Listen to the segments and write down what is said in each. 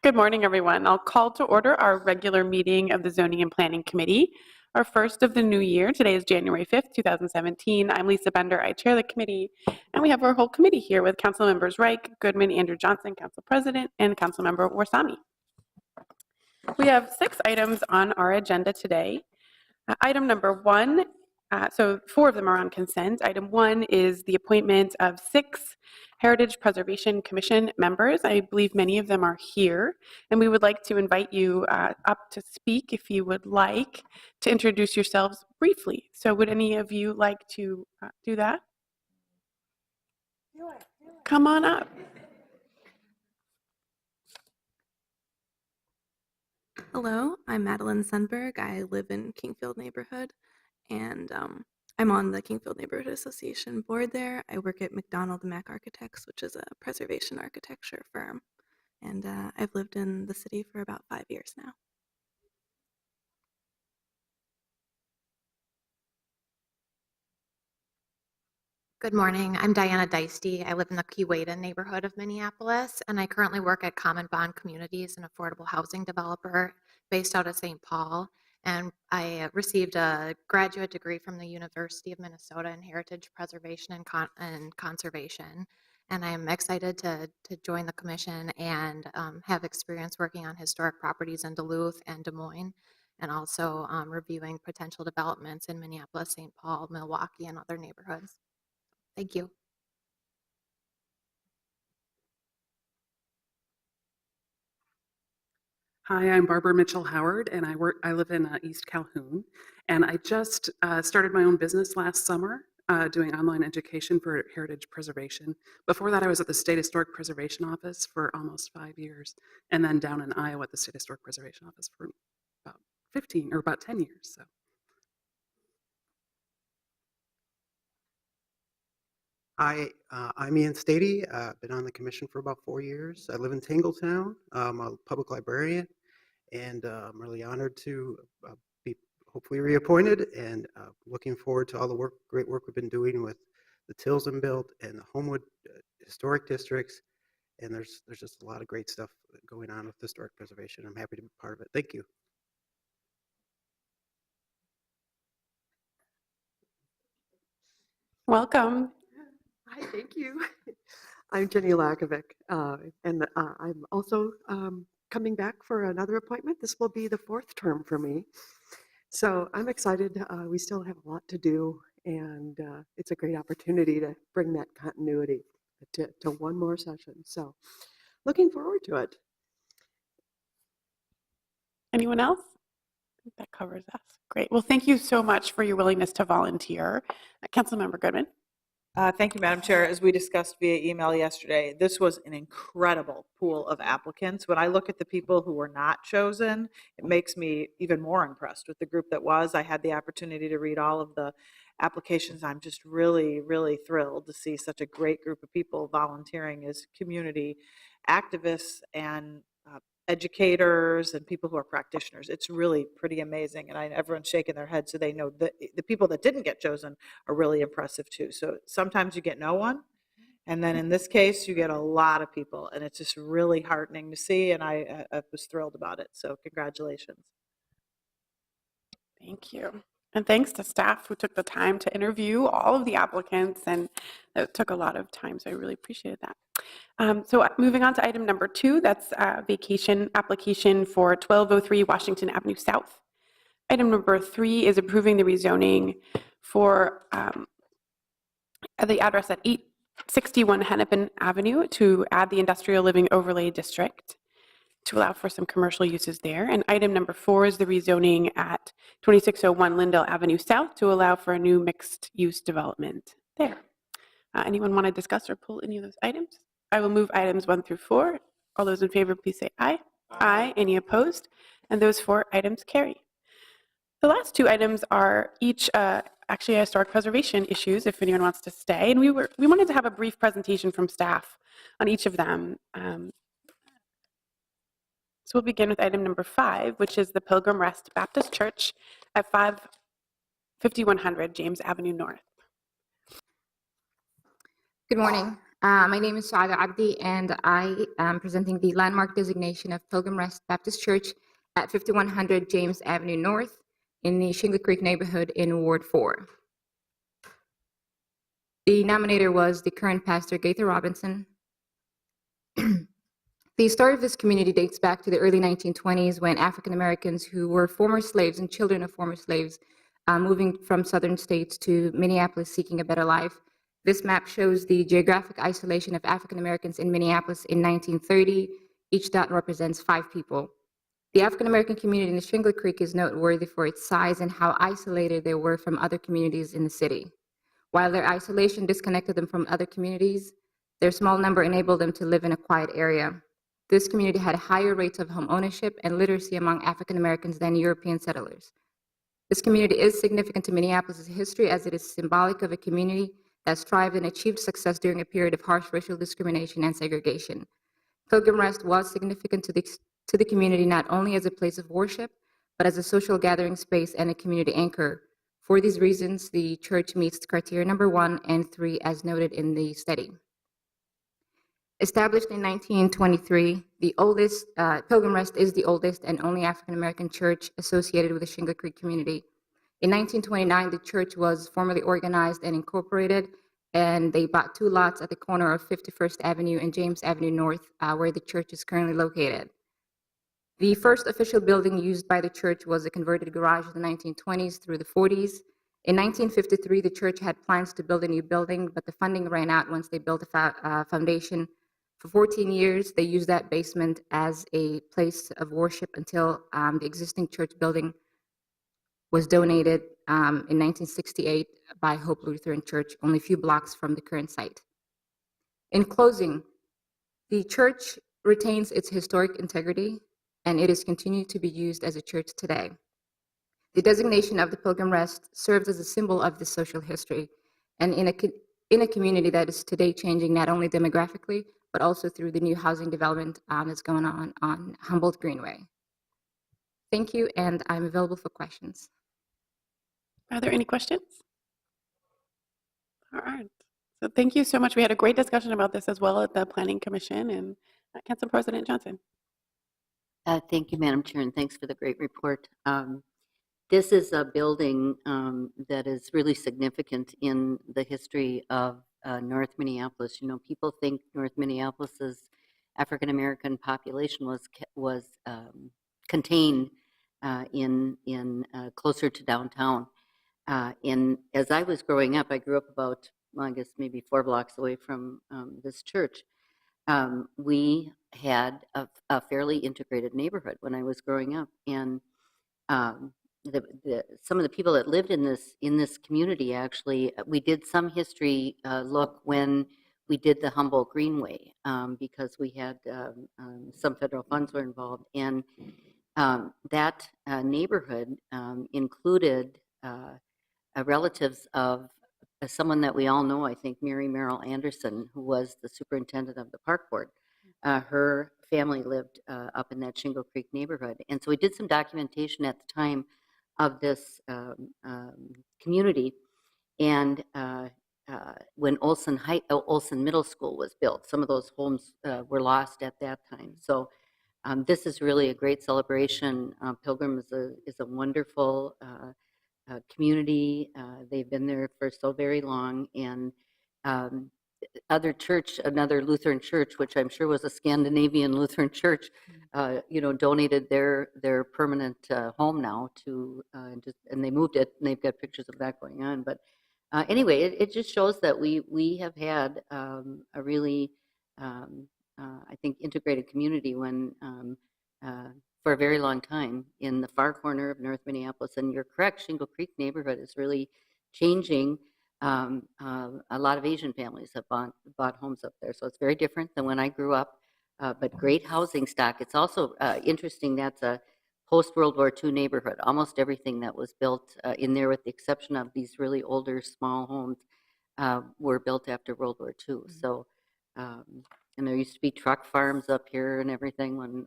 Good morning, everyone. I'll call to order our regular meeting of the Zoning and Planning Committee, our first of the new year. Today is January 5th, 2017. I'm Lisa Bender. I chair the committee, and we have our whole committee here with Council Members Reich, Goodman, Andrew Johnson, Council President, and Council Member Warsami. We have 6 items on our agenda today. Item number 1, so 4 of them are on consent. Item 1 is the appointment of 6 Heritage Preservation Commission members. I believe many of them are here, and we would like to invite you up to speak if you would like to introduce yourselves briefly. So would any of you like to do that? Come on up. Hello, I'm Madeline Sundberg. I live in Kingfield neighborhood, and I'm on the Kingfield Neighborhood Association board there. I work at McDonald Mack Architects, which is a preservation architecture firm, and I've lived in the city for about 5 years now. Good morning. I'm Diana Deisty. I live in the Keewaydin neighborhood of Minneapolis, and I currently work at Common Bond Communities, an affordable housing developer based out of St. Paul. And I received a graduate degree from the University of Minnesota in Heritage Preservation and Conservation. And I am excited to join the commission and have experience working on historic properties in Duluth and Des Moines, and also reviewing potential developments in Minneapolis, St. Paul, Milwaukee, and other neighborhoods. Thank you. Hi, I'm Barbara Mitchell Howard, and I live in East Calhoun. And I just started my own business last summer, doing online education for heritage preservation. Before that, I was at the State Historic Preservation Office for almost 5 years, and then down in Iowa at the State Historic Preservation Office for about 10 years. So. Hi, I'm Ian Stady. Been on the commission for about 4 years. I live in Tingletown. I'm a public librarian, and I'm really honored to be hopefully reappointed, and looking forward to all the great work we've been doing with the Tilson build and the Homewood historic districts. And there's just a lot of great stuff going on with historic preservation. I'm happy to be part of it. Thank you. Welcome. Hi, thank you. I'm Jenny Lakovic, and I'm also coming back for another appointment. This will be the 4th term for me. So I'm excited. We still have a lot to do, and it's a great opportunity to bring that continuity to one more session. So looking forward to it. Anyone else? I think that covers us. Great. Well, thank you so much for your willingness to volunteer. Councilmember Goodman. Thank you, Madam Chair. As we discussed via email yesterday, this was an incredible pool of applicants. When I look at the people who were not chosen, it makes me even more impressed with the group that was. I had the opportunity to read all of the applications. I'm just really, really thrilled to see such a great group of people volunteering as community activists and educators and people who are practitioners. It's really pretty amazing, and everyone's shaking their head so they know that the people that didn't get chosen are really impressive too. So sometimes you get no one, and then in this case you get a lot of people, and it's just really heartening to see, and I was thrilled about it. So congratulations. Thank you. And thanks to staff who took the time to interview all of the applicants, and it took a lot of time, so I really appreciated that. So moving on to item number 2, that's vacation application for 1203 Washington Avenue South. Item number 3 is approving the rezoning for the address at 861 Hennepin Avenue to add the industrial living overlay district to allow for some commercial uses there. And item number 4 is the rezoning at 2601 Lindell Avenue South to allow for a new mixed use development there. Anyone want to discuss or pull any of those items? I will move items 1 through 4. All those in favor, please say aye. Aye. Any opposed? And those 4 items carry. The last 2 items are each actually historic preservation issues, if anyone wants to stay. And we wanted to have a brief presentation from staff on each of them. So we'll begin with item number 5, which is the Pilgrim Rest Baptist Church at 5100 James Avenue North. Good morning. My name is Saada Abdi, and I am presenting the landmark designation of Pilgrim Rest Baptist Church at 5100 James Avenue North in the Shingle Creek neighborhood in Ward 4. The nominator was the current pastor, Gaither Robinson. The story of this community dates back to the early 1920s when African Americans who were former slaves and children of former slaves moving from southern states to Minneapolis seeking a better life. This map shows the geographic isolation of African Americans in Minneapolis in 1930. Each dot represents 5 people. The African American community in the Shingle Creek is noteworthy for its size and how isolated they were from other communities in the city. While their isolation disconnected them from other communities, their small number enabled them to live in a quiet area. This community had higher rates of home ownership and literacy among African Americans than European settlers. This community is significant to Minneapolis' history as it is symbolic of a community that thrived and achieved success during a period of harsh racial discrimination and segregation. Pilgrim Rest was significant to the community not only as a place of worship, but as a social gathering space and a community anchor. For these reasons, the church meets criteria number 1 and 3 as noted in the study. Established in 1923, Pilgrim Rest is the oldest and only African American church associated with the Shingle Creek community. In 1929, the church was formally organized and incorporated, and they bought 2 lots at the corner of 51st Avenue and James Avenue North, where the church is currently located. The first official building used by the church was a converted garage in the 1920s through the 40s. In 1953, the church had plans to build a new building, but the funding ran out once they built a foundation. For 14 years, they used that basement as a place of worship until the existing church building was donated in 1968 by Hope Lutheran Church, only a few blocks from the current site. In closing, the church retains its historic integrity, and it is continued to be used as a church today. The designation of the Pilgrim Rest serves as a symbol of this social history, and in a community that is today changing not only demographically, but also through the new housing development that's going on Humboldt Greenway. Thank you, and I'm available for questions. Are there any questions? All right. So thank you so much. We had a great discussion about this as well at the Planning Commission, and Council President Johnson. Thank you, Madam Chair, and thanks for the great report. This is a building that is really significant in the history of North Minneapolis. You know, people think North Minneapolis's African American population was contained in closer to downtown. As I was growing up, I grew up about, well, I guess maybe 4 blocks away from this church. We had a fairly integrated neighborhood when I was growing up, and some of the people that lived in this community, actually, we did some history look when we did the Humboldt Greenway, because we had some federal funds were involved, and that neighborhood included relatives of someone that we all know, I think, Mary Merrill Anderson, who was the superintendent of the park board. Her family lived up in that Shingle Creek neighborhood. And so we did some documentation at the time of this community. And when Olson Middle School was built, some of those homes were lost at that time. So this is really a great celebration. Pilgrim is a wonderful community. They've been there for so very long, and another Lutheran church, which I'm sure was a Scandinavian Lutheran church, donated their permanent home now to, and they moved it, and they've got pictures of that going on. But anyway, it just shows that we have had a really, I think, integrated community when for a very long time in the far corner of North Minneapolis. And you're correct, Shingle Creek neighborhood is really changing. A lot of Asian families have bought homes up there, so it's very different than when I grew up, but great housing stock. It's also interesting, that's a post-World War II neighborhood. Almost everything that was built in there, with the exception of these really older small homes, were built after World War II. So, and there used to be truck farms up here and everything when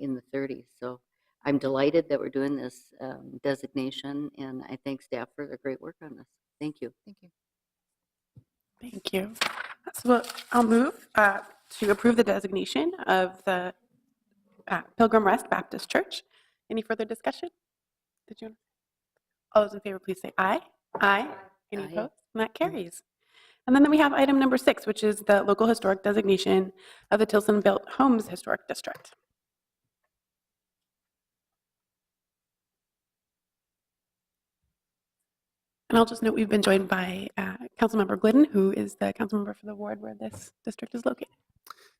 in the 30s. So I'm delighted that we're doing this designation, and I thank staff for their great work on this. Thank you. Thank you. Thank you. So I'll move to approve the designation of the Pilgrim Rest Baptist Church. Any further discussion? Did you? All those in favor, please say aye. Aye. Any Aye. opposed? And that carries. And then we have item number 6, which is the local historic designation of the Tilson Built Homes Historic District. And I'll just note we've been joined by Councilmember Glidden, who is the council member for the ward where this district is located.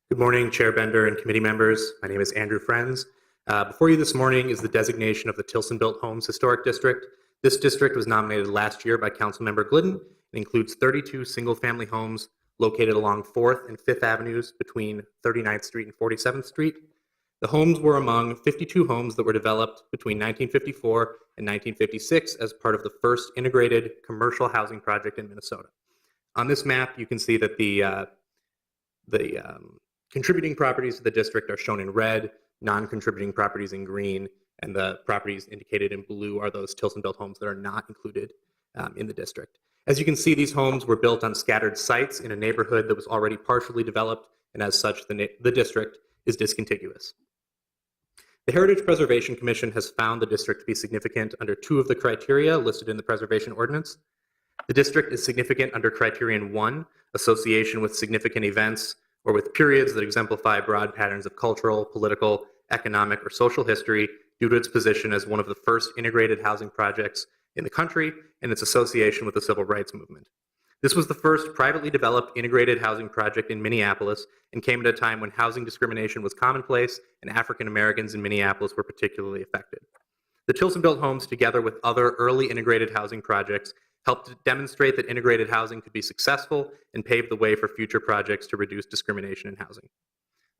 Good morning, Chair Bender and committee members. My name is Andrew Friends. Before you this morning is the designation of the Tilson Built Homes Historic District. This district was nominated last year by Councilmember Glidden. It includes 32 single-family homes located along 4th and 5th Avenues between 39th Street and 47th Street. The homes were among 52 homes that were developed between 1954 and 1956 as part of the first integrated commercial housing project in Minnesota. On this map, you can see that the contributing properties to the district are shown in red, non-contributing properties in green, and the properties indicated in blue are those Tilson-built homes that are not included in the district. As you can see, these homes were built on scattered sites in a neighborhood that was already partially developed, and as such, the district is discontiguous. The Heritage Preservation Commission has found the district to be significant under 2 of the criteria listed in the Preservation Ordinance. The district is significant under Criterion 1, association with significant events or with periods that exemplify broad patterns of cultural, political, economic, or social history due to its position as one of the first integrated housing projects in the country and its association with the civil rights movement. This was the first privately developed integrated housing project in Minneapolis and came at a time when housing discrimination was commonplace and African Americans in Minneapolis were particularly affected. The Tilson-built homes, together with other early integrated housing projects, helped to demonstrate that integrated housing could be successful and pave the way for future projects to reduce discrimination in housing.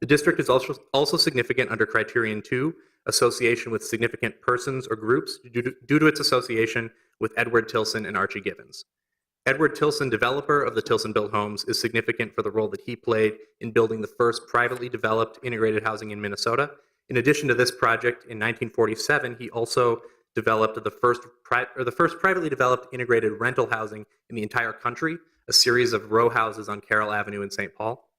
The district is also significant under Criterion 2, association with significant persons or groups due to its association with Edward Tilson and Archie Gibbons. Edward Tilson, developer of the Tilson-built homes, is significant for the role that he played in building the first privately developed integrated housing in Minnesota. In addition to this project, in 1947, he also developed the first privately developed integrated rental housing in the entire country, a series of row houses on Carroll Avenue in St. Paul.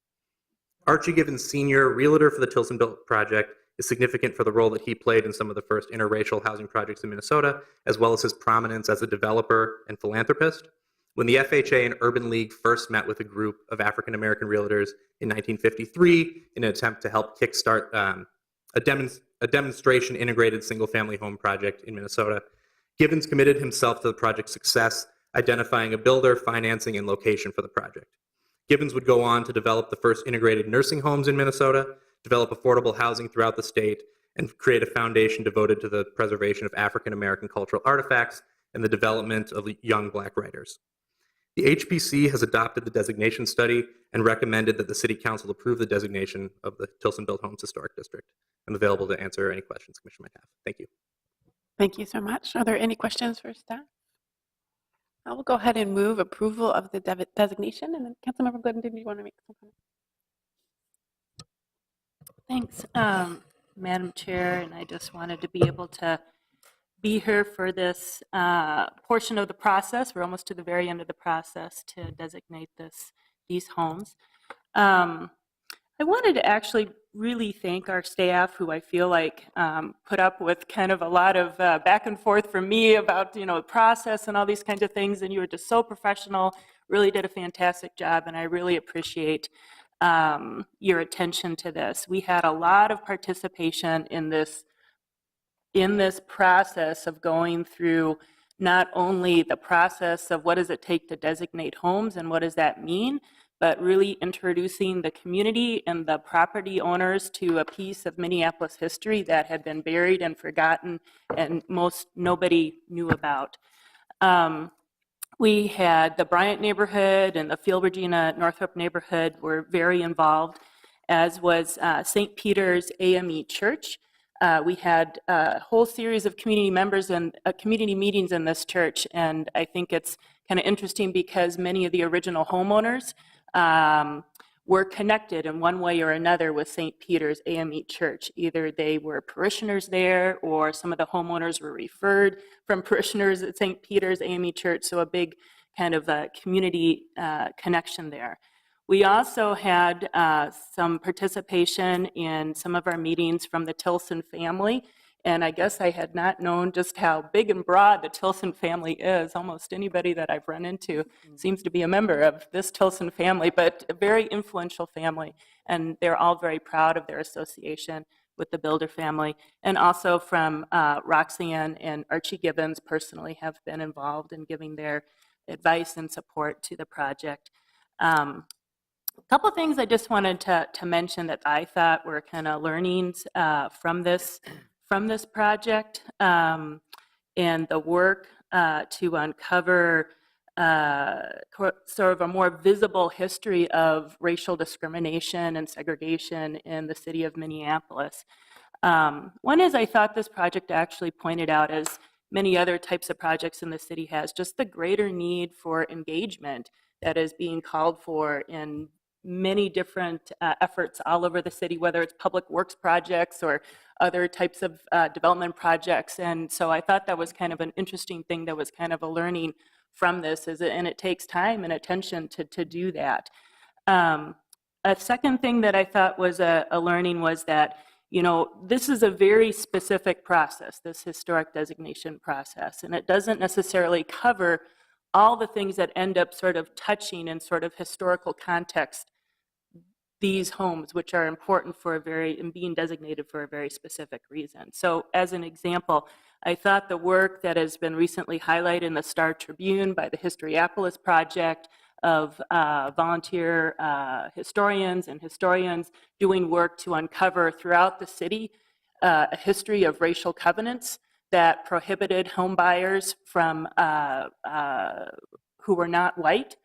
Archie Gibbons Sr., realtor for the Tilson-built project, is significant for the role that he played in some of the first interracial housing projects in Minnesota, as well as his prominence as a developer and philanthropist. When the FHA and Urban League first met with a group of African American realtors in 1953 in an attempt to help kickstart a demonstration integrated single-family home project in Minnesota, Gibbons committed himself to the project's success, identifying a builder, financing, and location for the project. Gibbons would go on to develop the first integrated nursing homes in Minnesota, develop affordable housing throughout the state, and create a foundation devoted to the preservation of African American cultural artifacts and the development of young Black writers. The HPC has adopted the designation study and recommended that the City Council approve the designation of the Tilson-built Homes Historic District. I'm available to answer any questions the Commission might have. Thank you. Thank you so much. Are there any questions for staff? I will go ahead and move approval of the designation, and then Councilmember Glidden, did you want to make some comments? Thanks, Madam Chair, and I just wanted to be able to be here for this portion of the process. We're almost to the very end of the process to designate these homes. I wanted to actually really thank our staff, who I feel like put up with kind of a lot of back and forth from me about the process and all these kinds of things, and you were just so professional, really did a fantastic job, and I really appreciate your attention to this. We had a lot of participation in this process of going through not only the process of what does it take to designate homes and what does that mean, but really introducing the community and the property owners to a piece of Minneapolis history that had been buried and forgotten and nobody knew about. We had the Bryant neighborhood and the Field Regina Northrop neighborhood were very involved, as was St. Peter's AME Church. We had a whole series of community members and community meetings in this church, and I think it's kind of interesting because many of the original homeowners were connected in one way or another with St. Peter's AME Church. Either they were parishioners there, or some of the homeowners were referred from parishioners at St. Peter's AME Church, so a big kind of community connection there. We also had some participation in some of our meetings from the Tilson family. And I guess I had not known just how big and broad the Tilson family is. Almost anybody that I've run into seems to be a member of this Tilson family, but a very influential family. And they're all very proud of their association with the Builder family. And also from Roxanne and Archie Gibbons personally have been involved in giving their advice and support to the project. A couple things I just wanted to mention that I thought were kind of learnings from this project, and the work to uncover sort of a more visible history of racial discrimination and segregation in the city of Minneapolis. One is I thought this project actually pointed out, as many other types of projects in the city has, just the greater need for engagement that is being called for in many different efforts all over the city, whether it's public works projects or other types of development projects. And so I thought that was kind of an interesting thing that was kind of a learning from this, and it takes time and attention to do that. A second thing that I thought was a learning was that, you know, this is a very specific process, this historic designation process, and it doesn't necessarily cover all the things that end up sort of touching in sort of historical context these homes, which are important for and being designated for a very specific reason. So as an example, I thought the work that has been recently highlighted in the Star Tribune by the Historypolis Project of volunteer historians and historians doing work to uncover throughout the city a history of racial covenants that prohibited home buyers from who were not white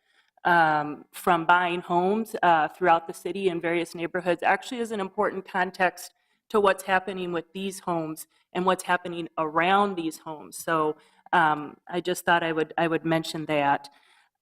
from buying homes throughout the city in various neighborhoods actually is an important context to what's happening with these homes and what's happening around these homes. So I just thought I would mention that.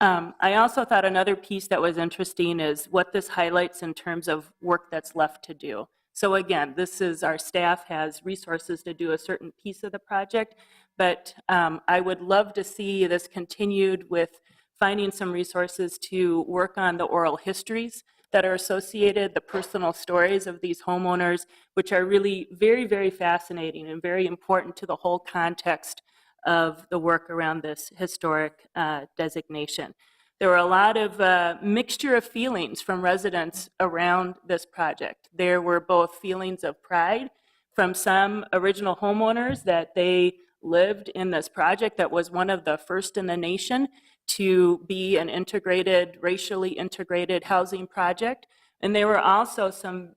I also thought another piece that was interesting is what this highlights in terms of work that's left to do. So again, this is our staff has resources to do a certain piece of the project, but I would love to see this continued with finding some resources to work on the oral histories that are associated, the personal stories of these homeowners, which are really very, very fascinating and very important to the whole context of the work around this historic designation. There were a lot of mixture of feelings from residents around this project. There were both feelings of pride from some original homeowners that they lived in this project that was one of the first in the nation to be an integrated, racially integrated housing project. And there were also some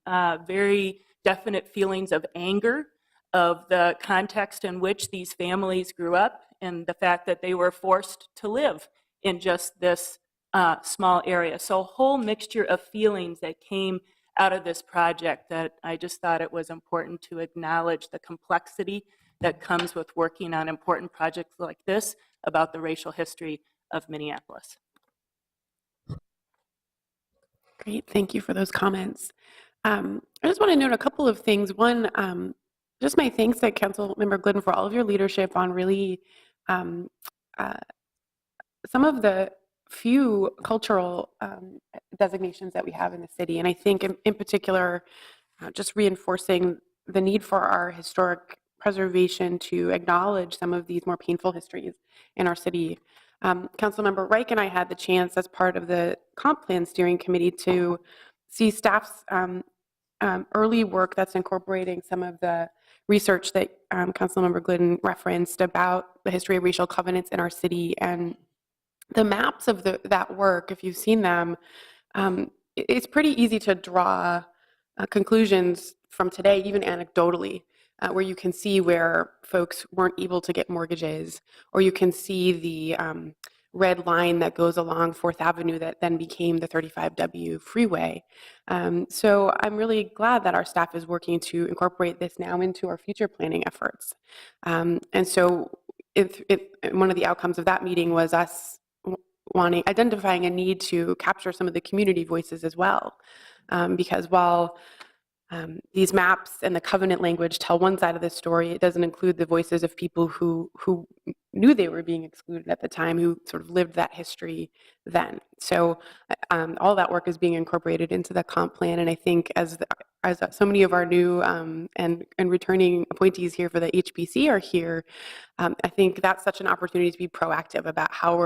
very definite feelings of anger of the context in which these families grew up and the fact that they were forced to live in just this small area. So a whole mixture of feelings that came out of this project that I just thought it was important to acknowledge the complexity that comes with working on important projects like this about the racial history of Minneapolis. Great, thank you for those comments. I just want to note a couple of things. One, just my thanks to Councilmember Glidden for all of your leadership on really some of the few cultural designations that we have in the city. And I think in particular, just reinforcing the need for our historic preservation to acknowledge some of these more painful histories in our city. Councilmember Reich and I had the chance as part of the comp plan steering committee to see staff's early work that's incorporating some of the research that Councilmember Glidden referenced about the history of racial covenants in our city. And the maps of that work, if you've seen them, it's pretty easy to draw conclusions from today, even anecdotally, where you can see where folks weren't able to get mortgages, or you can see the red line that goes along 4th Avenue that then became the 35W freeway. So I'm really glad that our staff is working to incorporate this now into our future planning efforts. And so one of the outcomes of that meeting was us identifying a need to capture some of the community voices as well. Because while these maps and the covenant language tell one side of the story. It doesn't include the voices of people who knew they were being excluded at the time, who sort of lived that history then. So all that work is being incorporated into the comp plan, and I think as so many of our new and returning appointees here for the HBC are here, I think that's such an opportunity to be proactive about how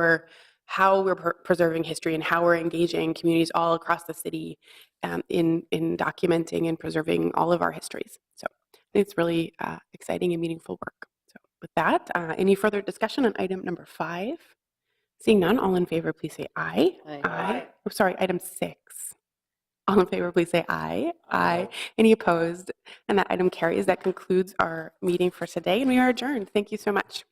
we're preserving history and how we're engaging communities all across the city in documenting and preserving all of our histories. So I think it's really exciting and meaningful work. So with that, any further discussion on item number 5? Seeing none, all in favor, please say aye. Aye. Oh, sorry, item 6. All in favor, please say aye. Aye. Any opposed? And that item carries. That concludes our meeting for today, and we are adjourned. Thank you so much.